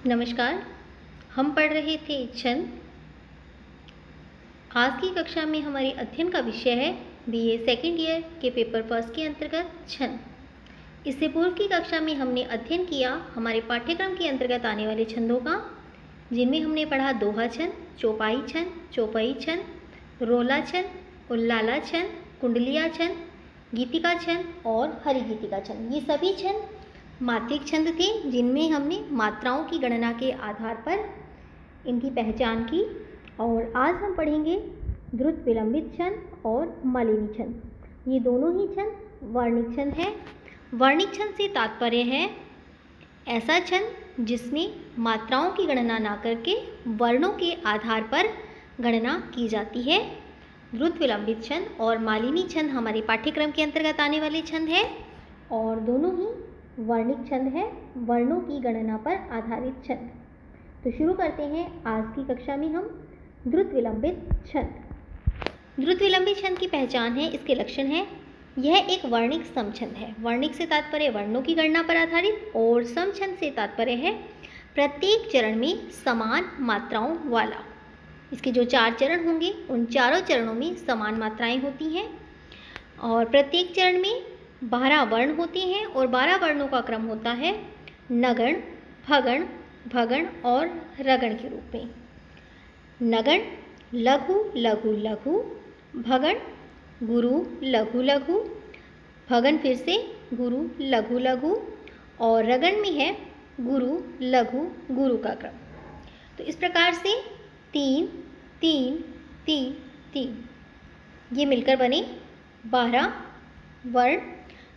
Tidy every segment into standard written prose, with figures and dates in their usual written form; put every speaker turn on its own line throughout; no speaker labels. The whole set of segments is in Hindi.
नमस्कार। हम पढ़ रहे थे छंद। आज की कक्षा में हमारे अध्ययन का विषय है बीए सेकेंड ईयर के पेपर फर्स्ट के अंतर्गत छंद। इससे पूर्व की कक्षा में हमने अध्ययन किया हमारे पाठ्यक्रम के अंतर्गत आने वाले छंदों का, जिनमें हमने पढ़ा दोहा छंद, चौपाई छंद, चौपई छंद, रोला छंद, उल्लाला छंद, कुंडलिया छंद, गीतिका छंद और हरिगीतिका छंद। ये सभी छंद मात्रिक छंद थे, जिनमें हमने मात्राओं की गणना के आधार पर इनकी पहचान की। और आज हम पढ़ेंगे द्रुत विलंबित छंद और मालिनी छंद। ये दोनों ही छंद वर्णिक छंद हैं। वर्णिक छंद से तात्पर्य है ऐसा छंद जिसमें मात्राओं की गणना ना करके वर्णों के आधार पर गणना की जाती है। द्रुत विलंबित छंद और मालिनी छंद हमारे पाठ्यक्रम के अंतर्गत आने वाले छंद है और दोनों ही वर्णिक छंद है, वर्णों की गणना पर आधारित छंद। तो शुरू करते हैं आज की कक्षा में हम द्रुत विलंबित छंद। द्रुत विलंबित छंद की पहचान है, इसके लक्षण है। यह एक वर्णिक समछंद है। वर्णिक से तात्पर्य वर्णों की गणना पर आधारित और समछंद से तात्पर्य है प्रत्येक चरण में समान मात्राओं वाला। इसके जो 4 चरण होंगे उन चारों चरणों में समान मात्राएं होती हैं और प्रत्येक चरण में 12 वर्ण होते हैं और 12 वर्णों का क्रम होता है नगण, भगण, भगण और रगण के रूप में। नगण लघु लघु लघु, भगण गुरु लघु लघु, भगण फिर से गुरु लघु लघु और रगण में है गुरु लघु गुरु का क्रम। तो इस प्रकार से 3 3 3 3 ये मिलकर बने 12 वर्ण।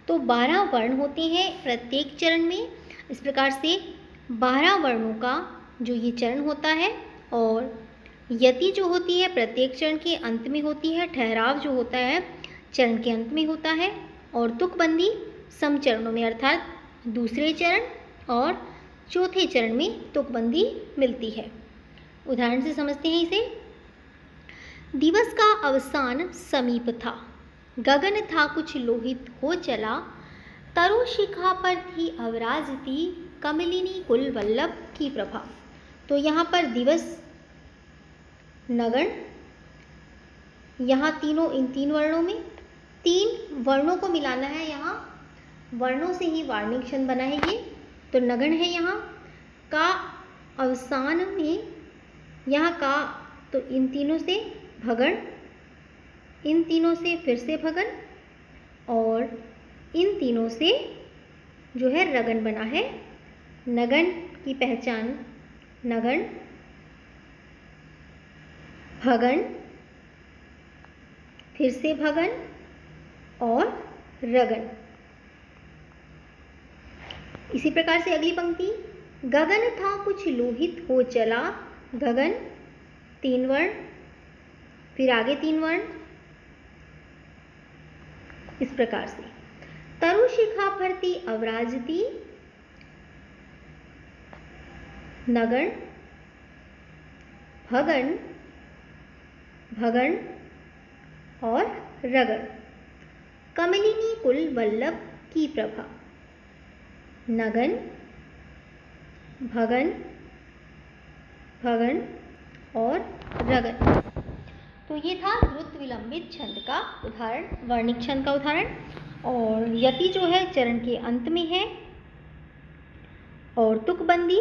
तो 12 वर्ण होते हैं प्रत्येक चरण में। इस प्रकार से 12 वर्णों का जो ये चरण होता है और यति जो होती है प्रत्येक चरण के अंत में होती है। ठहराव जो होता है चरण के अंत में होता है और तुकबंदी सम चरणों में अर्थात दूसरे चरण और चौथे चरण में तुकबंदी मिलती है। उदाहरण से समझते हैं इसे। दिवस का अवसान समीप था, गगन था कुछ लोहित हो चला, तरु शिखा पर थी अवराजती, कमलिनी कुल वल्लभ की प्रभा। तो यहाँ पर दिवस, नगण, यहाँ इन 3 वर्णों में 3 वर्णों को मिलाना है। यहाँ वर्णों से ही वार्णिक छंद बना है ये। तो नगण है यहाँ का अवसान में, यहाँ का, तो इन तीनों से भगण, इन तीनों से फिर से भगन और इन तीनों से जो है रगन बना है। नगन की पहचान नगन, भगन, फिर से भगन और रगन। इसी प्रकार से अगली पंक्ति, गगन था कुछ लोहित हो चला, गगन 3 वर्ण, फिर आगे 3 वर्ण। इस प्रकार से तरु शिखा भरती अवराजती, नगण, भगण, भगण और रगण, कमलिनी कुल वल्लभ की प्रभा। नगन, भगन, भगन और रगन। तो ये था द्रुत विलंबित छंद का उदाहरण, वर्णिक छंद का उदाहरण। और यति जो है चरण के अंत में है और तुकबंदी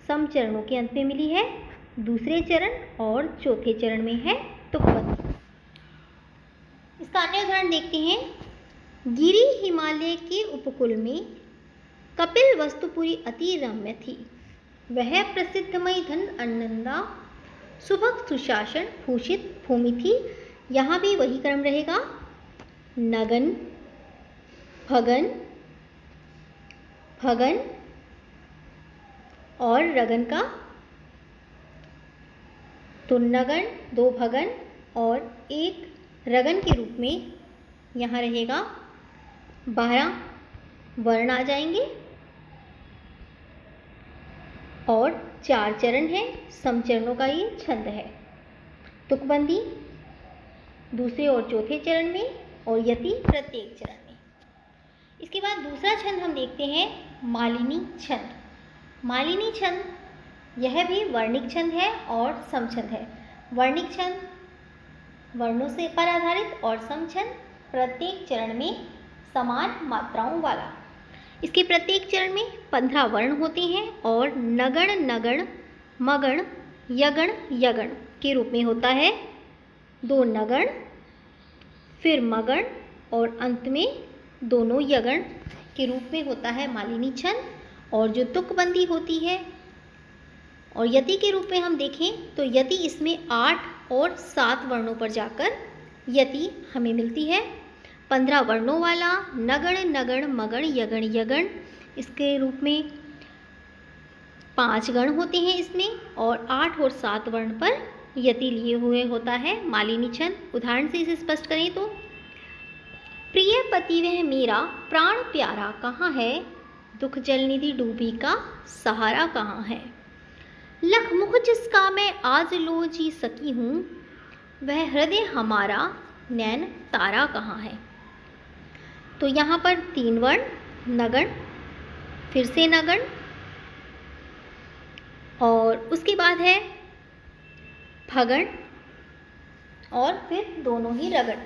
सम चरणों के अंत में मिली है। दूसरे चरण और चौथे चरण में है तुकबंदी। इसका अन्य उदाहरण देखते हैं। गिरि हिमालय के उपकूल में कपिल वस्तुपुरी अति रम्य थी, वह प्रसिद्धमयी धन अन्नदा सुभग सुशासन भूषित भूमि थी। यहाँ भी वही क्रम रहेगा, नगन, भगन, भगन और रगन का। तो नगन 2 भगन और 1 रगन के रूप में यहाँ रहेगा। 12 वर्ण आ जाएंगे और 4 चरण है। समचरणों का ये छंद है। तुकबंदी दूसरे और चौथे चरण में और यति प्रत्येक चरण में। इसके बाद दूसरा छंद हम देखते हैं मालिनी छंद। मालिनी छंद, यह भी वर्णिक छंद है और समछंद है। वर्णिक छंद वर्णों से पर आधारित और समछंद प्रत्येक चरण में समान मात्राओं वाला। इसके प्रत्येक चरण में 15 वर्ण होते हैं और नगण नगण मगण यगण यगण के रूप में होता है। 2 नगण, फिर मगण और अंत में दोनों यगण के रूप में होता है मालिनी छंद। और जो तुकबंदी होती है और यति के रूप में हम देखें तो यति इसमें 8 और 7 वर्णों पर जाकर यति हमें मिलती है। 15 वर्णों वाला नगण नगण मगण यगण यगण, इसके रूप में 5 गण होते हैं इसमें और 8 और 7 वर्ण पर यति लिए हुए होता है मालिनी छंद। उदाहरण से इसे स्पष्ट करें तो, प्रिय पति वह मेरा प्राण प्यारा कहाँ है, दुख जलनिधि डूबी का सहारा कहाँ है। लख मुख जिसका मैं आज लो जी सकी हूँ, वह हृदय हमारा नैन तारा कहाँ है। तो यहाँ पर 3 वर्ण नगण, फिर से नगण और उसके बाद है भगण और फिर दोनों ही रगण।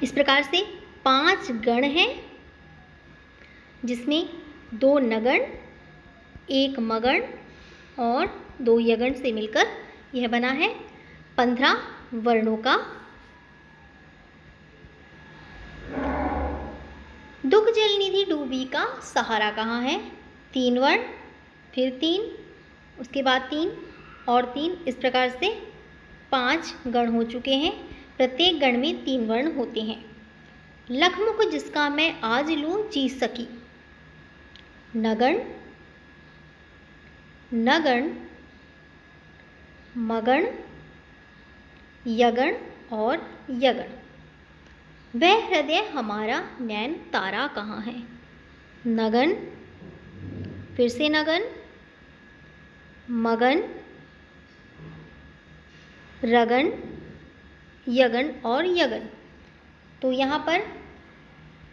इस प्रकार से 5 गण हैं जिसमें 2 नगण, 1 मगण और 2 यगण से मिलकर यह बना है 15 वर्णों का। दुख जलनिधि डूबी का सहारा कहाँ है, 3 वर्ण, फिर 3, उसके बाद 3 और 3, इस प्रकार से 5 गण हो चुके हैं। प्रत्येक गण में 3 वर्ण होते हैं। लखमुख जिसका मैं आज लूँ जी सकी, नगण नगण मगण यगण और यगण। वह हृदय हमारा नैन तारा कहाँ है, नगन, फिर से नगन, मगन, रगन, यगन और यगन। तो यहाँ पर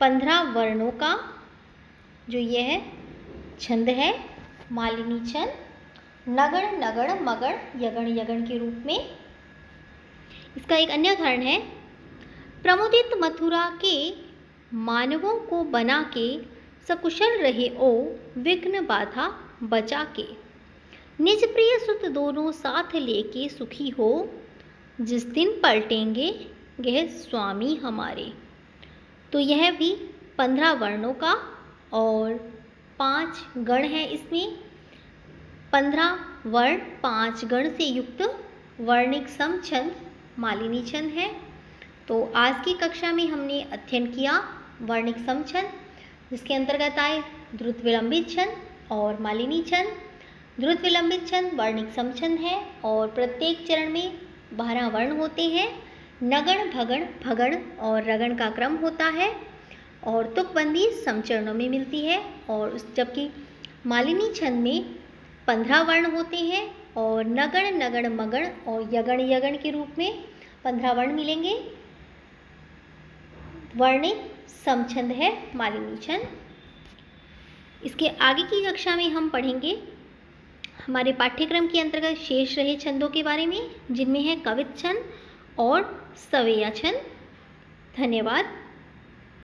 15 वर्णों का जो यह छंद है मालिनी छंद, नगण नगण मगण यगण यगण के रूप में। इसका एक अन्य उदाहरण है, प्रमुदित मथुरा के मानवों को बना के सकुशल रहे ओ विघ्न बाधा बचा के, निज प्रिय सुत दोनों साथ लेके सुखी हो, जिस दिन पलटेंगे यह स्वामी हमारे। तो यह भी 15 वर्णों का और 5 गण है। इसमें 15 वर्ण 5 गण से युक्त वर्णिक सम छंद मालिनी छंद है। तो आज की कक्षा में हमने अध्ययन किया वर्णिक सम छंद, जिसके अंतर्गत आए द्रुत विलंबित छंद और मालिनी छंद। द्रुत विलंबित छंद वर्णिक सम छंद है और प्रत्येक चरण में 12 वर्ण होते हैं। नगण भगण भगण और रगण का क्रम होता है और तुकबंदी समचरणों में मिलती है। और जबकि मालिनी छंद में 15 वर्ण होते हैं और नगण नगण मगण और यगण यगण के रूप में 15 वर्ण मिलेंगे। वर्णिक समछंद है मालिनी छंद। इसके आगे की कक्षा में हम पढ़ेंगे हमारे पाठ्यक्रम के अंतर्गत शेष रहे छंदों के बारे में, जिनमें है कवित छंद और सवेया छंद। धन्यवाद।